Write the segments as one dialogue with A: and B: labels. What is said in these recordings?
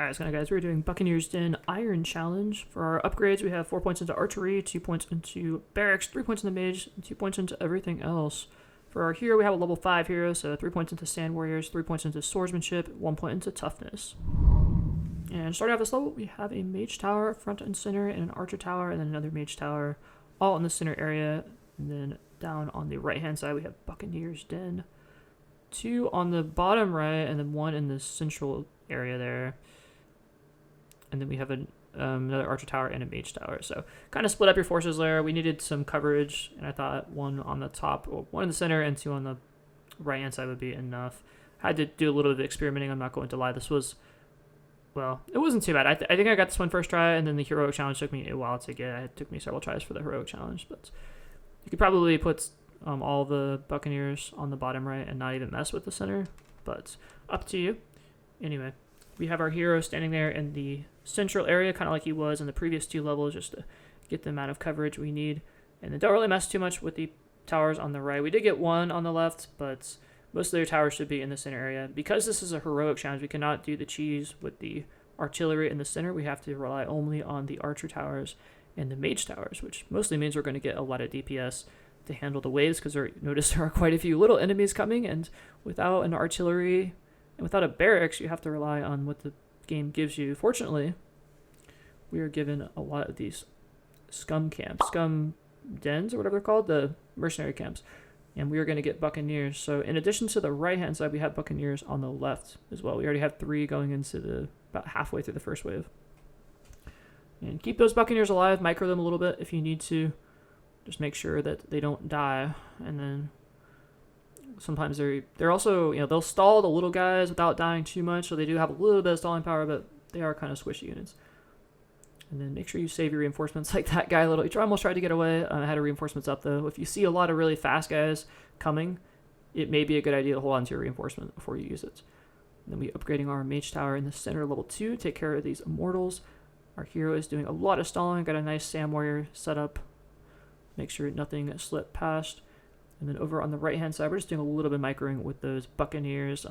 A: Alright, so guys, we're doing Buccaneer's Den Iron Challenge. For our upgrades, we have 4 points into archery, 2 points into barracks, 3 points into mage, and 2 points into everything else. For our hero, we have a level 5 hero, so 3 points into sand warriors, 3 points into swordsmanship, 1 point into toughness. And starting off this level, we have a mage tower front and center, and an archer tower, and then another mage tower, all in the center area. And then down on the right-hand side, we have Buccaneer's Den. 2 on the bottom right, and then 1 in the central area there. And then we have another archer tower and a mage tower. So kind of split up your forces there. We needed some coverage, and I thought 1 on the top, or 1 in the center, and 2 on the right-hand side would be enough. Had to do a little bit of experimenting. I'm not going to lie. This was, well, it wasn't too bad. I think I got this one first try, and then the heroic challenge took me a while to get. It took me several tries for the heroic challenge, but you could probably put all the Buccaneers on the bottom right and not even mess with the center, but up to you. Anyway, we have our hero standing there in the central area, kind of like he was in the previous 2 levels, just to get the amount of coverage we need. And then don't really mess too much with the towers on the right. We did get 1 on the left, but most of their towers should be in the center area. Because this is a heroic challenge, we cannot do the cheese with the artillery in the center. We have to rely only on the archer towers and the mage towers, which mostly means we're going to get a lot of DPS to handle the waves, because notice there are quite a few little enemies coming, and without an artillery and without a barracks, you have to rely on what the game gives you. Fortunately, we are given a lot of these scum dens, or whatever they're called, the mercenary camps, and we are going to get Buccaneers. So in addition to the right-hand side, we have Buccaneers on the left as well. We already have 3 going into about halfway through the first wave. And keep those Buccaneers alive, micro them a little bit if you need to. Just make sure that they don't die, and then sometimes they're also, they'll stall the little guys without dying too much, so they do have a little bit of stalling power, but they are kind of squishy units. And then make sure you save your reinforcements, like that guy he almost tried to get away. I had her reinforcements up though. If you see a lot of really fast guys coming, it may be a good idea to hold on to your reinforcement before you use it. And then we upgrading our mage tower in the center, level 2, take care of these immortals. Our hero is doing a lot of stalling, got a nice sand warrior set up. Make sure nothing slipped past. And then over on the right-hand side, we're just doing a little bit of microing with those Buccaneers.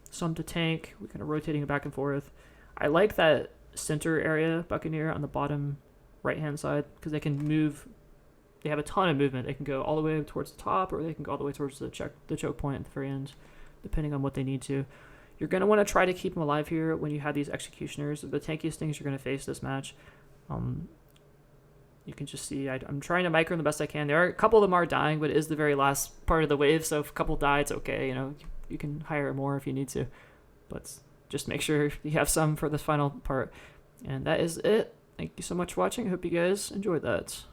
A: Some to tank. We're kind of rotating it back and forth. I like that center area Buccaneer on the bottom right-hand side, because they can move. They have a ton of movement. They can go all the way towards the top, or they can go all the way towards the choke point at the very end, depending on what they need to. You're going to want to try to keep them alive here when you have these executioners. The tankiest things you're going to face this match. You can just see I'm trying to micro them the best I can. There are a couple of them are dying, but it is the very last part of the wave, so if a couple die, it's okay. You can hire more if you need to, but just make sure you have some for the final part. And that is it. Thank you so much for watching. I hope you guys enjoyed that.